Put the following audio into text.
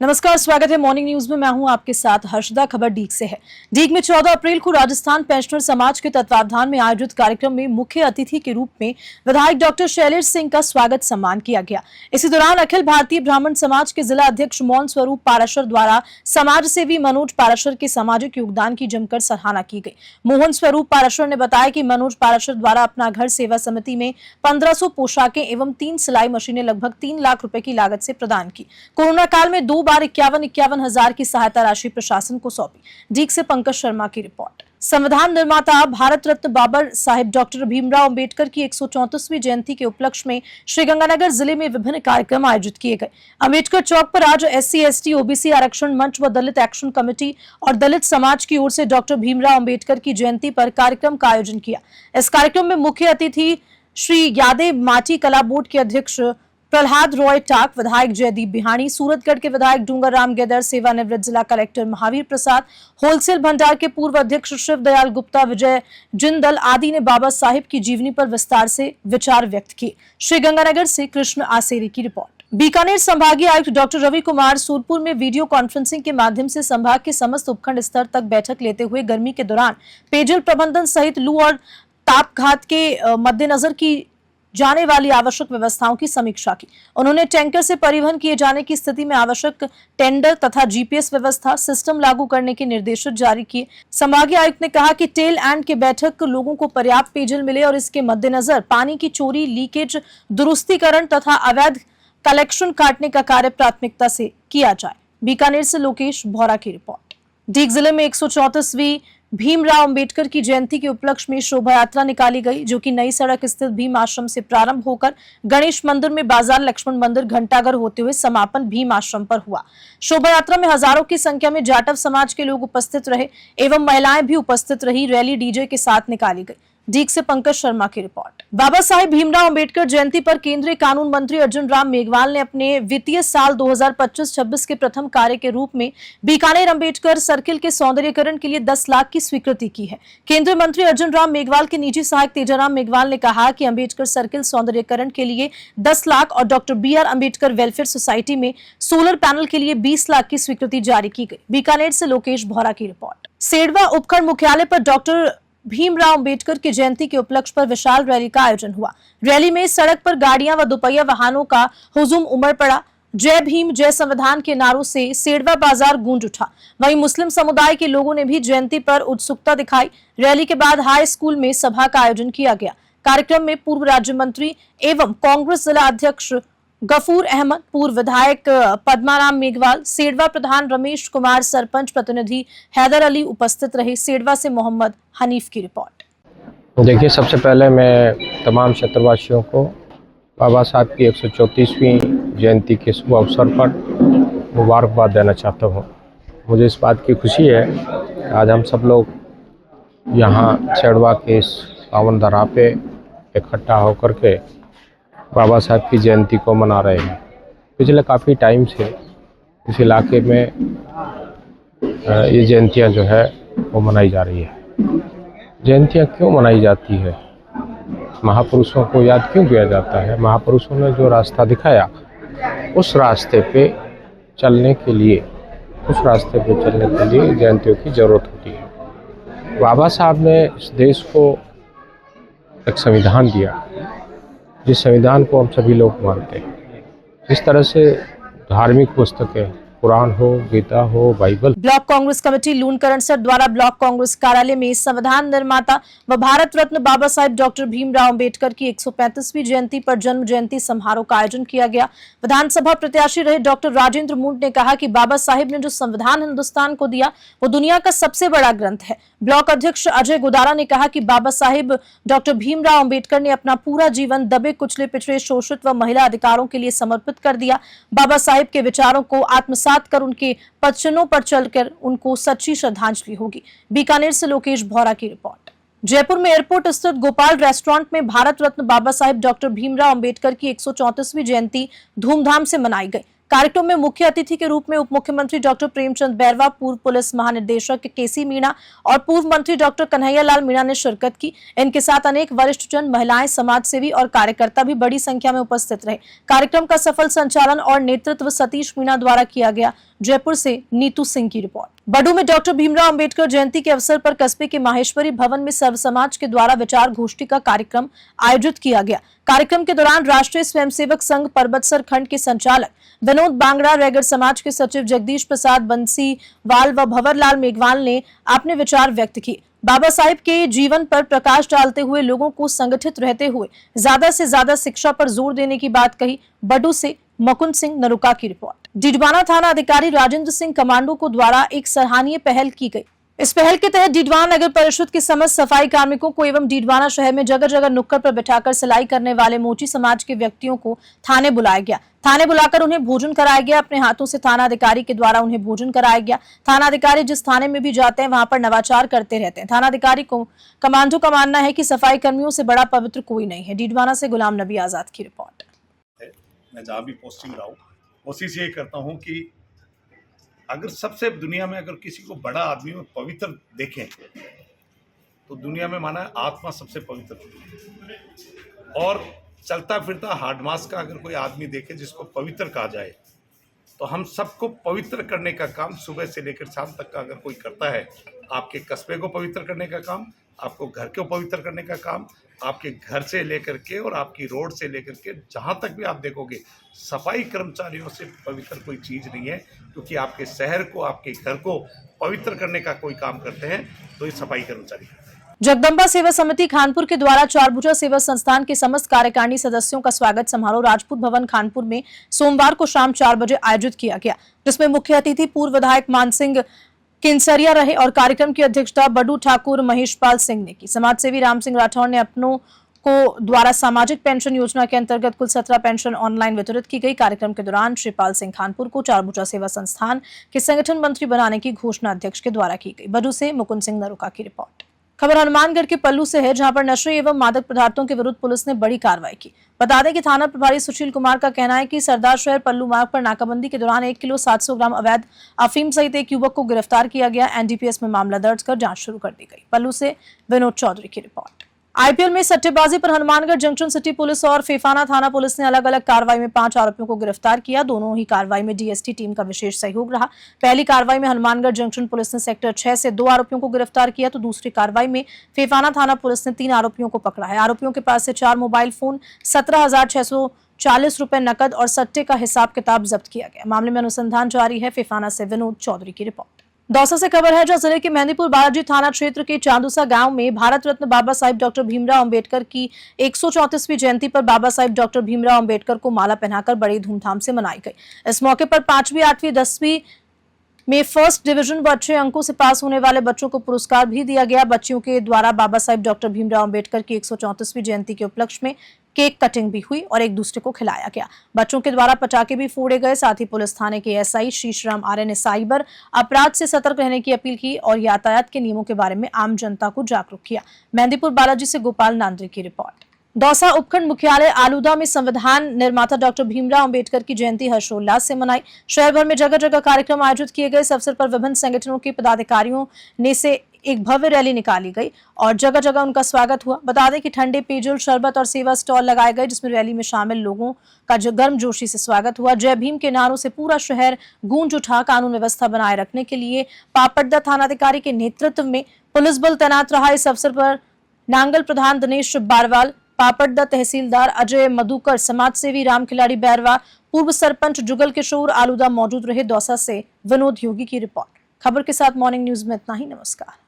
नमस्कार, स्वागत है मॉर्निंग न्यूज में। मैं हूं आपके साथ हर्षदा। खबर डीग से है। डीग में 14 अप्रैल को राजस्थान पेंशनर समाज के तत्वावधान में आयोजित कार्यक्रम में मुख्य अतिथि के रूप में विधायक डॉक्टर शैलेश सिंह का स्वागत सम्मान किया गया। इसी दौरान अखिल भारतीय ब्राह्मण समाज के जिला अध्यक्ष मोहन स्वरूप पाराशर द्वारा समाज सेवी मनोज पाराशर के सामाजिक योगदान की जमकर सराहना की गई। मोहन स्वरूप पाराशर ने बताया कि मनोज पाराशर द्वारा अपना घर सेवा समिति में 1500 पोशाकें एवं 3 सिलाई मशीनें लगभग 3 लाख रुपए की लागत से प्रदान की। कोरोना काल में 2 बार 51 हजार की सहायता राशि प्रशासन को सौंपी। डीग से पंकज शर्मा की रिपोर्ट। संविधान निर्माता भारत रत्न बाबा साहिब डॉक्टर भीमराव अंबेडकर की 134वीं जयंती के उपलक्ष्य में श्रीगंगानगर जिले में विभिन्न कार्यक्रम आयोजित किए गए। अंबेडकर चौक पर आज SC ST OBC आरक्षण मंच व दलित एक्शन कमेटी और दलित समाज की ओर से डॉक्टर भीमराव अंबेडकर की जयंती पर कार्यक्रम का आयोजन किया। इस कार्यक्रम में मुख्य अतिथि श्री यादेव माटी कला बोर्ड के अध्यक्ष प्रहलाद रॉय टाक, विधायक जयदीप बिहानी, सूरतगढ़ के विधायक डूंगर राम गेदर, सेवानिवृत्त जिला कलेक्टर महावीर प्रसाद, होलसेल भंडार के पूर्व अध्यक्ष शिव दयाल गुप्ता, विजय जिंदल आदि ने बाबा साहिब की जीवनी पर विस्तार से विचार व्यक्त किए। श्रीगंगानगर से कृष्ण आसेरी की रिपोर्ट। बीकानेर संभागीय आयुक्त डॉक्टर रवि कुमार सूरपुर में वीडियो कॉन्फ्रेंसिंग के माध्यम से संभाग के समस्त उपखंड स्तर तक बैठक लेते हुए गर्मी के दौरान पेयजल प्रबंधन सहित लू और तापघात के मद्देनजर की जाने वाली आवश्यक व्यवस्थाओं की समीक्षा की। उन्होंने टैंकर से परिवहन किए जाने की स्थिति में आवश्यक टेंडर तथा GPS व्यवस्था सिस्टम लागू करने के निर्देश जारी किए। संभागीय आयुक्त ने कहा कि टेल एंड के बैठक लोगों को पर्याप्त पेयजल मिले और इसके मद्देनजर पानी की चोरी, लीकेज, दुरुस्तीकरण तथा अवैध कलेक्शन काटने का कार्य प्राथमिकता से किया जाए। बीकानेर से लोकेश भौरा की रिपोर्ट। डीग जिले में 134वीं भीमराव अंबेडकर की जयंती के उपलक्ष्य में शोभा यात्रा निकाली गई, जो कि नई सड़क स्थित भीम आश्रम से प्रारंभ होकर गणेश मंदिर में बाजार, लक्ष्मण मंदिर, घंटाघर होते हुए समापन भीम आश्रम पर हुआ। शोभा यात्रा में हजारों की संख्या में जाटव समाज के लोग उपस्थित रहे एवं महिलाएं भी उपस्थित रही। रैली डीजे के साथ निकाली गई। डीग से पंकज शर्मा की रिपोर्ट। बाबा साहिब भीमराव अंबेडकर जयंती पर केंद्रीय कानून मंत्री अर्जुन राम मेघवाल ने अपने वित्तीय साल 2025-26 के प्रथम कार्य के रूप में बीकानेर अंबेडकर सर्किल के सौंदर्यीकरण के लिए 10 लाख की स्वीकृति की है। केंद्रीय मंत्री अर्जुन राम मेघवाल के निजी सहायक तेजाराम मेघवाल ने कहा कि अंबेडकर सर्किल सौंदर्यीकरण के लिए 10 लाख और doctor BR Ambedkar welfare society में सोलर पैनल के लिए 20 लाख की स्वीकृति जारी की गई। बीकानेर से लोकेश भौरा की रिपोर्ट। सेडवा उपखंड मुख्यालय पर डॉक्टर भीमराव अंबेडकर की जयंती के उपलक्ष्य पर विशाल रैली का आयोजन हुआ। रैली में सड़क पर गाड़ियां व दोपहिया वाहनों का हुजूम उमड़ पड़ा। जय भीम, जय संविधान के नारों से सेडवा बाजार गूंज उठा। वहीं मुस्लिम समुदाय के लोगों ने भी जयंती पर उत्सुकता दिखाई। रैली के बाद हाई स्कूल में सभा का आयोजन किया गया। कार्यक्रम में पूर्व राज्य मंत्री एवं कांग्रेस जिला अध्यक्ष गफूर अहमद, पूर्व विधायक पद्माराम मेघवाल, सेडवा प्रधान रमेश कुमार, सरपंच प्रतिनिधि हैदर अली उपस्थित रहे। सेडवा से मोहम्मद हनीफ की रिपोर्ट। देखिए, सबसे पहले मैं तमाम क्षेत्रवासियों को बाबा साहब की 134वीं जयंती के शुभ अवसर पर मुबारकबाद देना चाहता हूँ। मुझे इस बात की खुशी है आज हम सब लोग यहाँ सेडवा के इस पावन धरा पे इकट्ठा होकर के बाबा साहब की जयंती को मना रहे हैं। पिछले काफ़ी टाइम से इस इलाके में ये जयंतियाँ जो है वो मनाई जा रही है। जयंतियाँ क्यों मनाई जाती है? महापुरुषों को याद क्यों किया जाता है? महापुरुषों ने जो रास्ता दिखाया उस रास्ते पे चलने के लिए जयंतियों की ज़रूरत होती है। बाबा साहब ने इस देश को एक संविधान दिया, जिस संविधान को हम सभी लोग मानते हैं। इस तरह से धार्मिक पुस्तकें, कुरान हो, गीता हो, Bible. Block Congress committee Lunkaransar द्वारा ब्लॉक कांग्रेस कार्यालय में संविधान निर्माता व भारत रत्न बाबा साहिब डॉक्टर भीमराव अंबेडकर की 135वीं जयंती पर जन्म जयंती समारोह का आयोजन किया गया। विधानसभा प्रत्याशी रहे डॉक्टर राजेंद्र मूंड ने कहा कि बाबा साहिब ने जो संविधान हिंदुस्तान को दिया वो दुनिया का सबसे बड़ा ग्रंथ है। ब्लॉक अध्यक्ष अजय गुदारा ने कहा कि बाबा साहिब डॉक्टर भीमराव अंबेडकर ने अपना पूरा जीवन दबे, कुचले, पिछड़े, शोषित व महिला अधिकारों के लिए समर्पित कर दिया। बाबा साहिब के विचारों को आत्मसात कर उनके पदचिन्हों पर चलकर उनको सच्ची श्रद्धांजलि होगी। बीकानेर से लोकेश भौरा की रिपोर्ट। जयपुर में एयरपोर्ट स्थित गोपाल रेस्टोरेंट में भारत रत्न बाबा साहिब डॉक्टर भीमराव अंबेडकर की 134वीं जयंती धूमधाम से मनाई गई। कार्यक्रम में मुख्य अतिथि के रूप में उप मुख्यमंत्री डॉक्टर प्रेमचंद बैरवा, पूर्व पुलिस महानिदेशक केसी मीणा और पूर्व मंत्री डॉक्टर कन्हैयालाल मीणा ने शिरकत की। इनके साथ अनेक वरिष्ठ जन, महिलाएं, समाजसेवी और कार्यकर्ता भी बड़ी संख्या में उपस्थित रहे। कार्यक्रम का सफल संचालन और नेतृत्व सतीश मीणा द्वारा किया गया। जयपुर से नीतू सिंह की रिपोर्ट। बडू में डॉक्टर भीमराव अंबेडकर जयंती के अवसर पर कस्बे के माहेश्वरी भवन में सर्व समाज के द्वारा विचार गोष्ठी का कार्यक्रम आयोजित किया गया। कार्यक्रम के दौरान राष्ट्रीय स्वयंसेवक संघ परबतसर खंड के संचालक विनोद बांगड़ा, रैगड़ समाज के सचिव जगदीश प्रसाद बंसीवाल व भंवरलाल मेघवाल ने अपने विचार व्यक्त किए। बाबा साहिब के जीवन पर प्रकाश डालते हुए लोगों को संगठित रहते हुए ज्यादा से ज्यादा शिक्षा पर जोर देने की बात कही। बडू से मुकुंद सिंह नरुका की रिपोर्ट। डीडवाना थाना अधिकारी राजेंद्र सिंह कमांडो को द्वारा एक सराहनीय पहल की गई। इस पहल के तहत डीडवाना नगर परिषद के समस्त सफाई कार्मिकों को एवं डीडवाना शहर में जगह जगह नुक्कड़ पर बिठाकर सिलाई करने वाले मोची समाज के व्यक्तियों को थाने बुलाया गया। थाने बुलाकर उन्हें भोजन कराया गया। अपने हाथों से थाना अधिकारी के द्वारा उन्हें भोजन कराया गया। थाना अधिकारी जिस थाने में भी जाते हैं वहां पर नवाचार करते रहते हैं। थाना अधिकारी को कमांडो का मानना है कि सफाई कर्मियों से बड़ा पवित्र कोई नहीं है। डीडवाना से गुलाम नबी आजाद की रिपोर्ट। मैं जहाँ भी पोस्टिंग रहा हूँ, कोशिश ये करता हूँ कि अगर सबसे दुनिया में अगर किसी को बड़ा आदमी में पवित्र देखें तो दुनिया में माना है आत्मा सबसे पवित्र है। और चलता फिरता हार्ड मास का अगर कोई आदमी देखे जिसको पवित्र कहा जाए तो हम सबको पवित्र करने का काम सुबह से लेकर शाम तक का अगर कोई करता है, आपके कस्बे को पवित्र करने का काम, आपको घर को पवित्र करने का काम, आपके घर से लेकर के और आपकी रोड से लेकर के जहाँ तक भी आप देखोगे, सफाई कर्मचारियों से पवित्र कोई चीज़ नहीं है। क्योंकि आपके शहर को, आपके घर को पवित्र करने का कोई काम करते हैं तो ये सफाई कर्मचारी। जगदम्बा सेवा समिति खानपुर के द्वारा चारभुजा सेवा संस्थान के समस्त कार्यकारिणी सदस्यों का स्वागत समारोह राजपूत भवन खानपुर में सोमवार को शाम 4 बजे आयोजित किया गया, जिसमें मुख्य अतिथि पूर्व विधायक मानसिंह किंसरिया रहे और कार्यक्रम की अध्यक्षता बडू ठाकुर महेशपाल सिंह ने की। समाजसेवी राम सिंह राठौर ने अपनों को द्वारा सामाजिक पेंशन योजना के अंतर्गत कुल 17 पेंशन ऑनलाइन वितरित की गई। कार्यक्रम के दौरान श्रीपाल सिंह खानपुर को चारभुजा सेवा संस्थान के संगठन मंत्री बनाने की घोषणा अध्यक्ष के द्वारा की गई। बडू से मुकुंद सिंह नरुका की रिपोर्ट। खबर हनुमानगढ़ के पल्लू से है, जहां पर नशे एवं मादक पदार्थों के विरुद्ध पुलिस ने बड़ी कार्रवाई की। बता दें कि थाना प्रभारी सुशील कुमार का कहना है कि सरदार शहर पल्लू मार्ग पर नाकाबंदी के दौरान 1 किलो 700 ग्राम अवैध अफीम सहित एक युवक को गिरफ्तार किया गया। एनडीपीएस में मामला दर्ज कर जांच शुरू कर दी गई। पल्लू से विनोद चौधरी की रिपोर्ट। आईपीएल में सट्टेबाजी पर हनुमानगढ़ जंक्शन सिटी पुलिस और फेफाना थाना पुलिस ने अलग अलग कार्रवाई में 5 आरोपियों को गिरफ्तार किया। दोनों ही कार्रवाई में डीएसटी टीम का विशेष सहयोग रहा। पहली कार्रवाई में हनुमानगढ़ जंक्शन पुलिस ने सेक्टर 6 से 2 आरोपियों को गिरफ्तार किया, तो दूसरी कार्रवाई में फेफाना थाना पुलिस ने 3 आरोपियों को पकड़ा है। आरोपियों के पास से 4 मोबाइल फोन, 17,640 रुपए नकद और सट्टे का हिसाब किताब जब्त किया गया। मामले में अनुसंधान जारी है। फेफाना से विनोद चौधरी की रिपोर्ट। दौसा से खबर है, जहां जिले के मेहंदीपुर बालाजी थाना क्षेत्र के चांदूसा गांव में भारत रत्न बाबा साहिब डॉक्टर भीमराव अंबेडकर की 134वीं जयंती पर बाबा साहिब डॉक्टर भीमराव अंबेडकर को माला पहनाकर बड़ी धूमधाम से मनाई गई। इस मौके पर 5वीं, 8वीं, 10वीं में फर्स्ट डिवीजन व अच्छे अंकों से पास होने वाले बच्चों को पुरस्कार भी दिया गया। बच्चियों के द्वारा बाबा साहिब डॉक्टर भीमराव अंबेडकर की 134वीं जयंती के उपलक्ष्य में केक कटिंग भी हुई और एक दूसरे को खिलाया गया। बच्चों के द्वारा पटाखे भी फोड़े गए। साथ ही पुलिस थाने के एसआई शीशराम आर्य ने साइबर अपराध से सतर्क रहने की अपील की और यातायात के नियमों के बारे में आम जनता को जागरूक किया। मेहंदीपुर बालाजी से गोपाल नांद्रे की रिपोर्ट। दौसा उपखंड मुख्यालय आलूदा में संविधान निर्माता डॉक्टर भीमराव अंबेडकर की जयंती हर्षोल्लास से मनाई। शहर भर में जगह जगह कार्यक्रम आयोजित किए गए। इस अवसर पर विभिन्न संगठनों के पदाधिकारियों ने से एक भव्य रैली निकाली गई और जगह जगह उनका स्वागत हुआ। बता दें कि ठंडे पेयजल, शरबत और सेवा स्टॉल लगाए गए, जिसमें रैली में शामिल लोगों का गर्मजोशी से स्वागत हुआ। जय भीम के नारों से पूरा शहर गूंज उठा। कानून व्यवस्था बनाए रखने के लिए पापड़दा थानाधिकारी के नेतृत्व में पुलिस बल तैनात रहा। इस अवसर पर नांगल प्रधान दिनेश बारवाल, पापड़दा तहसीलदार अजय मधुकर, समाजसेवी राम खिलाड़ी बैरवा, पूर्व सरपंच जुगल किशोर आलूदा मौजूद रहे। दौसा से विनोद योगी की रिपोर्ट। खबर के साथ मॉर्निंग न्यूज में इतना ही। नमस्कार।